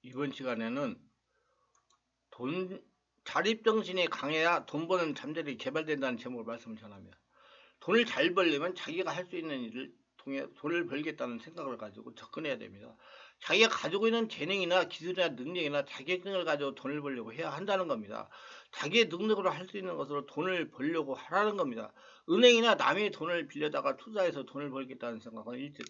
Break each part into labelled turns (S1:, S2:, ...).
S1: 이번 시간에는 돈, 자립정신이 강해야 돈 버는 잠재력이 개발된다는 제목을 말씀을 전합니다. 돈을 잘 벌려면 자기가 할 수 있는 일을 통해 돈을 벌겠다는 생각을 가지고 접근해야 됩니다. 자기가 가지고 있는 재능이나 기술이나 능력이나 자격증을 가지고 돈을 벌려고 해야 한다는 겁니다. 자기의 능력으로 할 수 있는 것으로 돈을 벌려고 하라는 겁니다. 은행이나 남의 돈을 빌려다가 투자해서 돈을 벌겠다는 생각은 일찍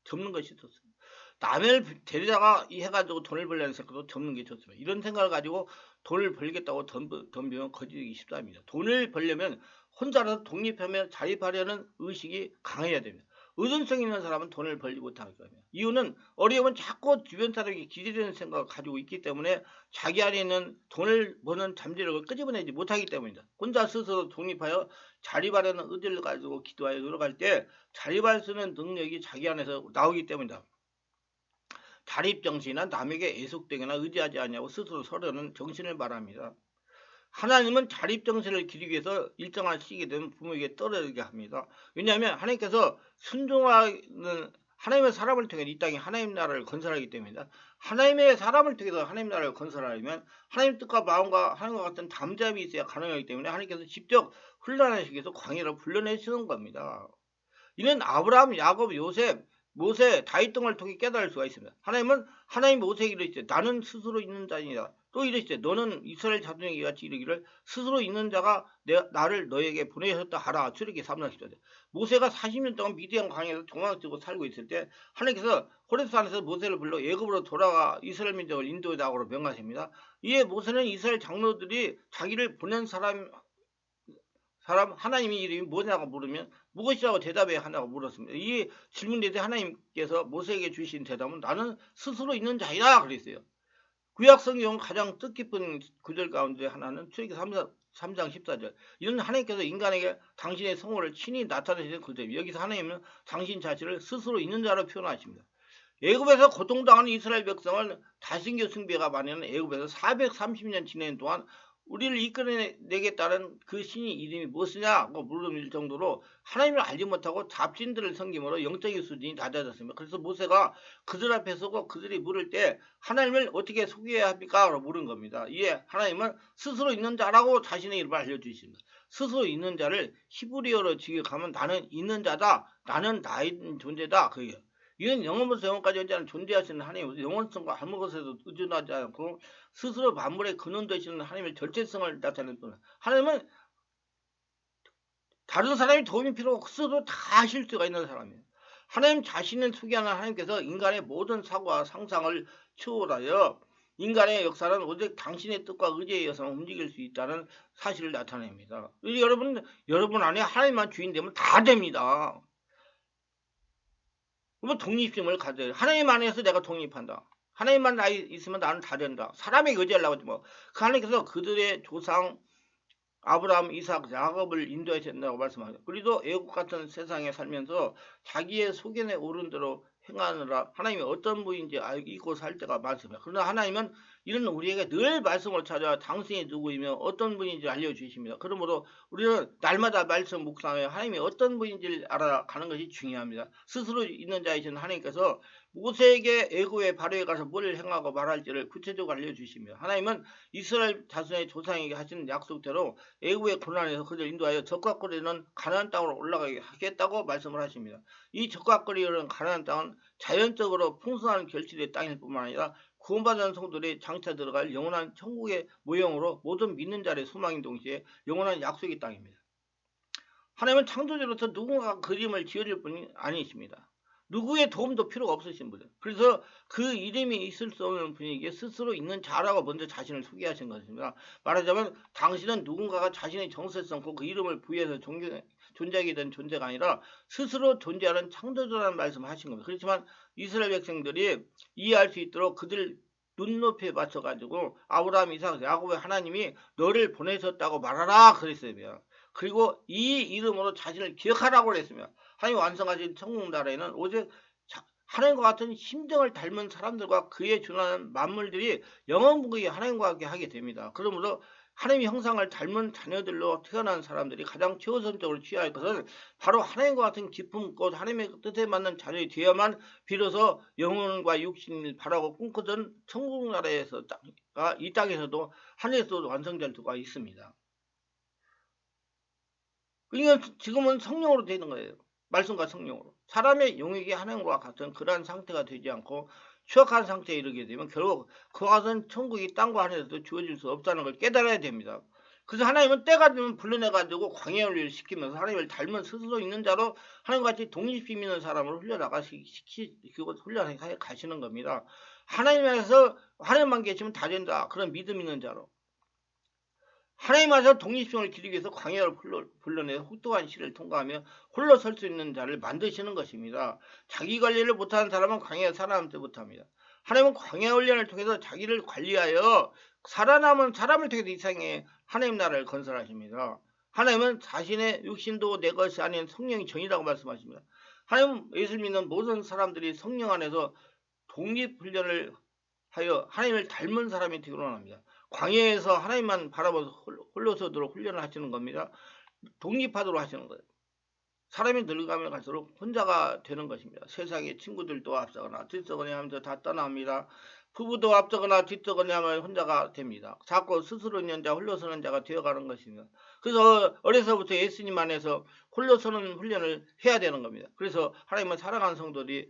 S1: 접는 것이 좋습니다. 남을 데려다가 해가지고 돈을 벌려는 생각도 접는 게 좋습니다. 이런 생각을 가지고 돈을 벌겠다고 덤비면 거지기 쉽답니다. 돈을 벌려면 혼자서 독립하며 자립하려는 의식이 강해야 됩니다. 의존성 있는 사람은 돈을 벌지 못하게 됩니다. 이유는 어려우면 자꾸 주변 사람에게 기대되는 생각을 가지고 있기 때문에 자기 안에 있는 돈을 버는 잠재력을 끄집어내지 못하기 때문입니다. 혼자 스스로 독립하여 자립하려는 의지를 가지고 기도하여 노력할 때 자립할 수 있는 능력이 자기 안에서 나오기 때문입니다. 자립정신이나 남에게 애속되거나 의지하지 않냐고 스스로 서려는 정신을 말합니다. 하나님은 자립정신을 기르기 위해서 일정한 시기에 되면 부모에게 떨어지게 합니다. 왜냐하면 하나님께서 순종하는 하나님의 사람을 통해 이 땅에 하나님 나라를 건설하기 때문입니다. 하나님의 사람을 통해서 하나님 나라를 건설하려면 하나님 뜻과 마음과 하나님과 같은 담대함이 있어야 가능하기 때문에 하나님께서 직접 훈련하시기 위해서 광야로 불러내시는 겁니다. 이는 아브라함, 야곱, 요셉, 모세, 다윗 등을 통해 깨달을 수가 있습니다. 하나님은 하나님 모세에게 이르시되 나는 스스로 있는 자니라. 또 이르시되 너는 이스라엘 자손에게 같이 이르기를 스스로 있는 자가 나를 너에게 보내셨다 하라. 출애굽기 3장 10절. 모세가 40년 동안 미디안 광야에서 도망치고 살고 있을 때 하나님께서 호렙산에서 모세를 불러 애굽으로 돌아가 이스라엘 민족을 인도하라고 명하십니다. 이에 모세는 이스라엘 장로들이 자기를 보낸 사람 하나님의 이름이 뭐냐고 물으면 무엇이라고 대답해야 하냐고 물었습니다. 이 질문에 대해 하나님께서 모세에게 주신 대답은 나는 스스로 있는 자이다 그랬어요. 구약 성경 가장 뜻깊은 구절 가운데 하나는 출애굽기 3장 14절. 이는 하나님께서 인간에게 당신의 성호를 친히 나타내시는 구절입니다. 여기서 하나님은 당신 자신을 스스로 있는 자로 표현하십니다. 애굽에서 고통당하는 이스라엘 백성을 다신교 숭배가 많은 애굽에서 430년 지내는 동안 우리를 이끌어내겠다는 그 신이 이름이 무엇이냐고 물을 정도로 하나님을 알지 못하고 잡신들을 섬김으로 영적인 수준이 낮아졌습니다. 그래서 모세가 그들 앞에 서고 그들이 물을 때 하나님을 어떻게 속여야 합니까? 라고 물은 겁니다. 이에 하나님은 스스로 있는 자라고 자신의 이름을 알려주십니다. 스스로 있는 자를 히브리어로 직역하면 나는 있는 자다. 나는 나의 존재다. 그게 이는 영원부터 영원까지 언제나 존재하시는 하나님 영원성과 아무것에도 의존하지 않고 스스로 만물의 근원 되시는 하나님의 절제성을 나타내는 분. 하나님은 다른 사람이 도움이 필요 없고 스스로 다 하실 수가 있는 사람이에요. 하나님 자신을 소개하는 하나님께서 인간의 모든 사고와 상상을 초월하여 인간의 역사는 오직 당신의 뜻과 의지에 의해서 움직일 수 있다는 사실을 나타냅니다. 여러분 안에 하나님만 주인 되면 다 됩니다. 그러면 독립심을 가져요. 하나님 안에서 내가 독립한다. 하나님만 나 있으면 나는 다 된다. 사람에게 의지하려고 하지 뭐. 그 하나님께서 그들의 조상 아브라함, 이삭, 야곱을 인도해야 된다고 말씀하죠. 그리고 애국 같은 세상에 살면서 자기의 소견에 오른 대로 행하느라 하나님이 어떤 분인지 알고 살 때가 많습니다. 그러나 하나님은 이런 우리에게 늘 말씀을 찾아 당신이 누구이며 어떤 분인지 알려주십니다. 그러므로 우리는 날마다 말씀 묵상하여 하나님이 어떤 분인지 알아가는 것이 중요합니다. 스스로 있는 자이신 하나님께서 모세에게 애굽의 바로에 가서 뭘 행하고 말할지를 구체적으로 알려주십니다. 하나님은 이스라엘 자손의 조상에게 하시는 약속대로 애굽의 고난에서 그들 인도하여 적각거리는 가나안 땅으로 올라가게 하겠다고 말씀을 하십니다. 이 적각거리는 가나안 땅은 자연적으로 풍성한 결실의 땅일 뿐만 아니라 구원받은 성도들이 장차 들어갈 영원한 천국의 모형으로 모든 믿는 자의 소망인 동시에 영원한 약속의 땅입니다. 하나님은 창조주로서 누군가 그림을 지어줄 분이 아니십니다. 누구의 도움도 필요가 없으신 분이에요. 그래서 그 이름이 있을 수 없는 분에게 스스로 있는 자라고 먼저 자신을 소개하신 것입니다. 말하자면 당신은 누군가가 자신의 정체성과 그 이름을 부여해서 존재하게 된 존재가 아니라 스스로 존재하는 창조주라는 말씀을 하신 겁니다. 그렇지만 이스라엘 백성들이 이해할 수 있도록 그들 눈높이에 맞춰가지고 아브라함, 이삭, 야곱의 하나님이 너를 보내셨다고 말하라 그랬어요. 그리고 이 이름으로 자신을 기억하라고 그랬습니다. 하나님 완성하신 천국 나라에는 오직 하나님과 같은 심정을 닮은 사람들과 그에 준하는 만물들이 영원무궁하게 하나님과 함께 하게 됩니다. 그러므로 하나님의 형상을 닮은 자녀들로 태어난 사람들이 가장 최우선적으로 취해야 할 것은 바로 하나님과 같은 기쁨 곧 하나님의 뜻에 맞는 자녀이 되어야만 비로소 영혼과 육신을 바라고 꿈꾸던 천국 나라에서 이 땅에서도 하늘에서도 완성될 수가 있습니다. 그러니까 지금은 성령으로 되는 거예요. 말씀과 성령으로. 사람의 영역이 하나님과 같은 그러한 상태가 되지 않고 추악한 상태에 이르게 되면 결국 그것은 천국이 땅과 하늘에서도 주어질 수 없다는 걸 깨달아야 됩니다. 그래서 하나님은 때가 되면 불러내가지고 광야 훈련을 시키면서 하나님을 닮은 스스로 있는 자로 하나님과 같이 독립심 있는 사람을 훈련시키고 훈련해 가시는 겁니다. 하나님에서 하나님만 계시면 다 된다. 그런 믿음 있는 자로. 하나님 안에서 독립심을 기르기 위해서 광야를 불러내서 혹독한 시를 통과하며 홀로 설 수 있는 자를 만드시는 것입니다. 자기 관리를 못하는 사람은 광야에 살아남지 못합니다. 하나님은 광야 훈련을 통해서 자기를 관리하여 살아남은 사람을 통해서 이 세상에 하나님 나라를 건설하십니다. 하나님은 자신의 육신도 내 것이 아닌 성령이 전이라고 말씀하십니다. 하나님 예수 믿는 모든 사람들이 성령 안에서 독립훈련을 하여 하나님을 닮은 사람이 되기로 합니다. 광야에서 하나님만 바라보면서 홀로 서도록 훈련을 하시는 겁니다. 독립하도록 하시는 거예요. 사람이 늙어가면 갈수록 혼자가 되는 것입니다. 세상에 친구들도 앞서거나 뒤서거나 하면서 다 떠납니다. 부부도 앞서거나 뒤서거나 하면 혼자가 됩니다. 자꾸 스스로 있는 자, 홀로 서는 자가 되어가는 것입니다. 그래서 어려서부터 예수님 안에서 홀로 서는 훈련을 해야 되는 겁니다. 그래서 하나님은 사랑하는 성도들이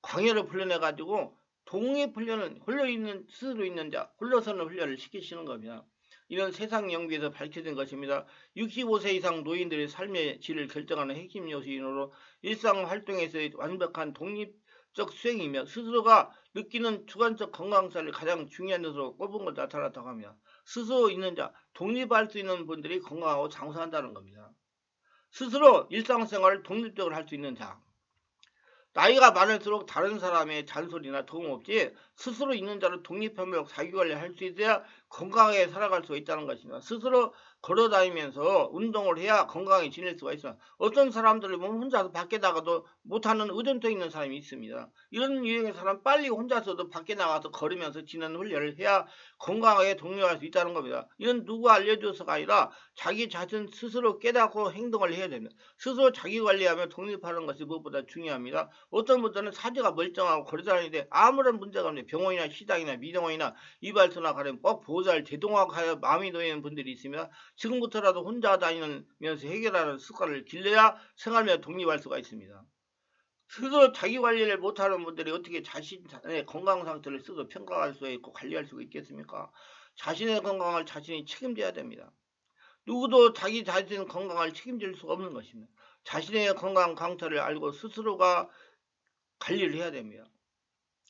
S1: 광야를 훈련해가지고 독립훈련은 스스로 있는 자, 홀로서는 훈련을 시키시는 겁니다. 이런 세상 연구에서 밝혀진 것입니다. 65세 이상 노인들의 삶의 질을 결정하는 핵심 요소인으로 일상 활동에서의 완벽한 독립적 수행이며 스스로가 느끼는 주관적 건강사를 가장 중요한 요소로 꼽은 것 나타났다고 합니다. 스스로 있는 자, 독립할 수 있는 분들이 건강하고 장수한다는 겁니다. 스스로 일상생활을 독립적으로 할 수 있는 자. 나이가 많을수록 다른 사람의 잔소리나 도움 없이 스스로 있는 자로 독립하며 자기관리할 수 있어야 건강하게 살아갈 수 있다는 것입니다. 스스로 걸어다니면서 운동을 해야 건강하게 지낼 수가 있어요. 어떤 사람들은 혼자서 밖에 나가도 못하는 의존도 있는 사람이 있습니다. 이런 유형의 사람 빨리 혼자서도 밖에 나가서 걸으면서 지내는 훈련을 해야 건강하게 독립할 수 있다는 겁니다. 이건 누가 알려줘서가 아니라 자기 자신 스스로 깨닫고 행동을 해야 됩니다. 스스로 자기 관리하며 독립하는 것이 무엇보다 중요합니다. 어떤 분들은 사지가 멀쩡하고 걸어다니는데 아무런 문제가 없는데 병원이나 시장이나 미병원이나 이발소나 가려면 꼭 보호자를 대동하여 마음이 놓이는 분들이 있습니다. 지금부터라도 혼자 다니면서 해결하는 습관을 길러야 생활며 독립할 수가 있습니다. 스스로 자기 관리를 못하는 분들이 어떻게 자신의 건강 상태를 스스로 평가할 수 있고 관리할 수 있겠습니까? 자신의 건강을 자신이 책임져야 됩니다. 누구도 자기 자신 건강을 책임질 수가 없는 것입니다. 자신의 건강 강타를 알고 스스로가 관리를 해야 됩니다.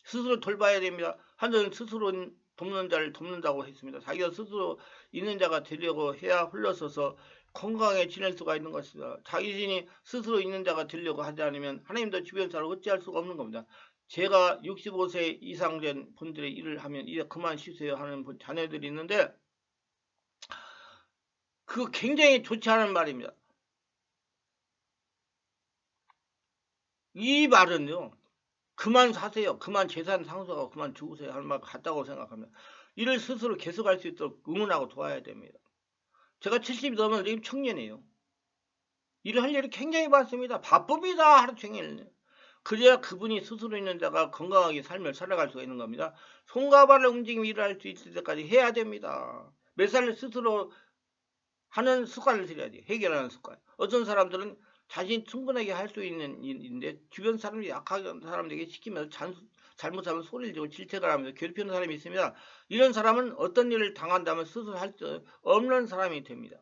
S1: 스스로 돌봐야 됩니다. 하늘은 스스로 돕는 자를 돕는다고 했습니다. 자기가 스스로 있는 자가 되려고 해야 홀러서서 건강하게 지낼 수가 있는 것입니다. 자신이 스스로 있는 자가 되려고 하지 않으면 하나님도 주변 사람을 어찌할 수가 없는 겁니다. 제가 65세 이상 된 분들의 일을 하면 이제 그만 쉬세요 하는 자녀들이 있는데 그거 굉장히 좋지 않은 말입니다. 이 말은요. 그만 사세요. 그만 재산 상속하고 그만 죽으세요 하는 말 같다고 생각합니다. 일을 스스로 계속할 수 있도록 응원하고 도와야 됩니다. 제가 70이 넘은 지금 청년이에요. 일을 할 일이 굉장히 많습니다. 바쁩니다. 하루 종일. 그래야 그분이 스스로 있는 자가 건강하게 삶을 살아갈 수가 있는 겁니다. 손과 발을 움직이며 일을 할 수 있을 때까지 해야 됩니다. 매사를 스스로 하는 습관을 들여야 돼요. 해결하는 습관. 어떤 사람들은 자신이 충분하게 할 수 있는 일인데 주변 사람이 약한 사람들에게 시키면서 잘못하면 소리를 지고 질책을 하면서 괴롭히는 사람이 있습니다. 이런 사람은 어떤 일을 당한다면 스스로 할 수 없는 사람이 됩니다.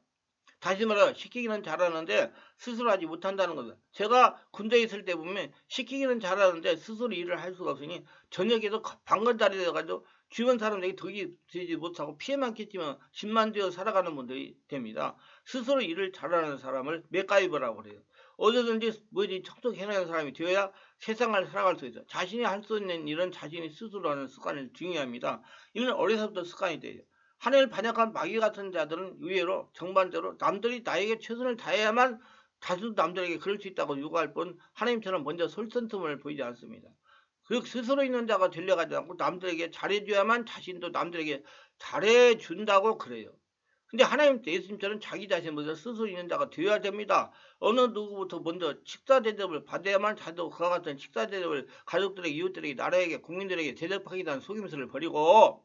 S1: 다시 말해 시키기는 잘하는데 스스로 하지 못한다는 겁니다. 제가 군대에 있을 때 보면 시키기는 잘하는데 스스로 일을 할 수가 없으니 저녁에도 방건자리 돼가지고 주변 사람들에게 덕이 되지 못하고 피해만 끼치면 집만 되어 살아가는 분들이 됩니다. 스스로 일을 잘하는 사람을 맥가이버라고 그래요. 어디든지 뭐지 척척해내는 사람이 되어야 세상을 살아갈 수 있어요. 자신이 할 수 있는 일은 자신이 스스로 하는 습관이 중요합니다. 이는 어려서부터 습관이 돼요. 하늘을 반역한 마귀 같은 자들은 의외로 정반대로 남들이 나에게 최선을 다해야만 다수 남들에게 그럴 수 있다고 요구할 뿐 하나님처럼 먼저 솔선틈을 보이지 않습니다. 그 스스로 있는 자가 되려가지 않고 남들에게 잘해줘야만 자신도 남들에게 잘해준다고 그래요. 근데 하나님 예수님처럼 자기 자신 먼저 스스로 있는 자가 되어야 됩니다. 어느 누구부터 먼저 식사 대접을 받아야만 자도 그와 같은 식사 대접을 가족들에게, 이웃들에게, 나라에게, 국민들에게 대접하겠다는 속임수를 버리고,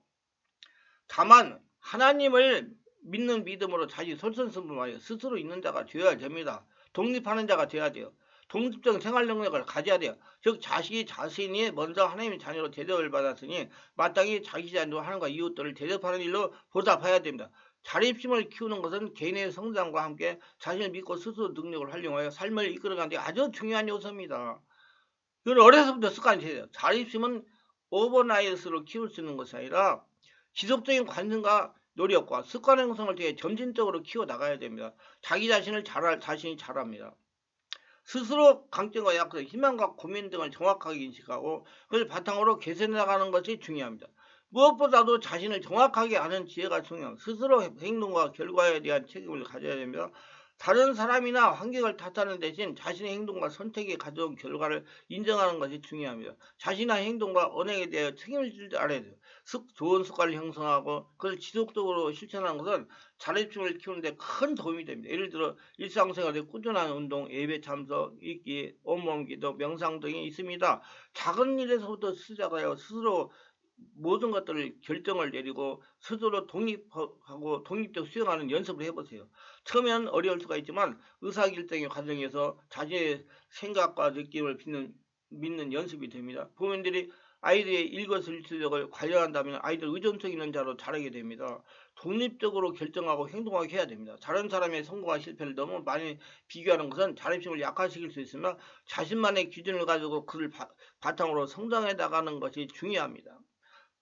S1: 다만 하나님을 믿는 믿음으로 자기 솔선수범하여 스스로 있는 자가 되어야 됩니다. 독립하는 자가 되어야 돼요. 독립적 생활 능력을 가져야 돼요. 즉 자신이 먼저 하나님의 자녀로 대접을 받았으니 마땅히 자기 자녀 하나님과 이웃들을 대접하는 일로 보답해야 됩니다. 자립심을 키우는 것은 개인의 성장과 함께 자신을 믿고 스스로 능력을 활용하여 삶을 이끌어가는 데 아주 중요한 요소입니다. 이건 어려서부터 습관이 돼요. 자립심은 오버나이트로 키울 수 있는 것이 아니라 지속적인 관심과 노력과 습관 형성을 통해 점진적으로 키워나가야 됩니다. 자기 자신을 자신이 잘합니다. 스스로 강점과 약점, 희망과 고민 등을 정확하게 인식하고 그걸 바탕으로 개선해 나가는 것이 중요합니다. 무엇보다도 자신을 정확하게 아는 지혜가 중요합니다. 스스로 행동과 결과에 대한 책임을 가져야 됩니다. 다른 사람이나 환경을 탓하는 대신 자신의 행동과 선택이 가져온 결과를 인정하는 것이 중요합니다. 자신의 행동과 언행에 대해 책임을 질 줄 알아야 돼요. 좋은 습관을 형성하고 그걸 지속적으로 실천하는 것은 자립심을 키우는 데 큰 도움이 됩니다. 예를 들어 일상생활에 꾸준한 운동, 예배 참석, 읽기, 온몸 기도, 명상 등이 있습니다. 작은 일에서부터 시작하여 스스로 모든 것들을 결정을 내리고 스스로 독립하고 독립적 수행하는 연습을 해보세요. 처음엔 어려울 수가 있지만 의사결정의 과정에서 자신의 생각과 느낌을 믿는 연습이 됩니다. 부모님들이 아이들의 일거수일투족을 관리한다면 아이들 의존성 있는 자로 자라게 됩니다. 독립적으로 결정하고 행동하게 해야 됩니다. 다른 사람의 성공과 실패를 너무 많이 비교하는 것은 자립심을 약화시킬 수 있으며 자신만의 기준을 가지고 그를 바탕으로 성장해 나가는 것이 중요합니다.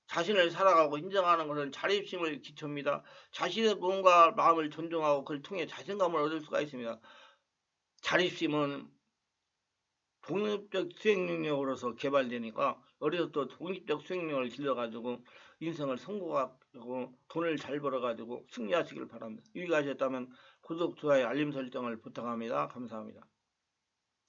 S1: 자신을 살아가고 인정하는 것은 자립심을 기초입니다. 자신의 몸과 마음을 존중하고 그를 통해 자신감을 얻을 수가 있습니다. 자립심은 독립적 수행 능력으로서 개발되니까 어려서부터 독립적 수행 능력을 길러가지고 인생을 성공하고 돈을 잘 벌어가지고 승리하시길 바랍니다. 유익하셨다면 구독, 좋아요, 알림 설정을 부탁합니다. 감사합니다.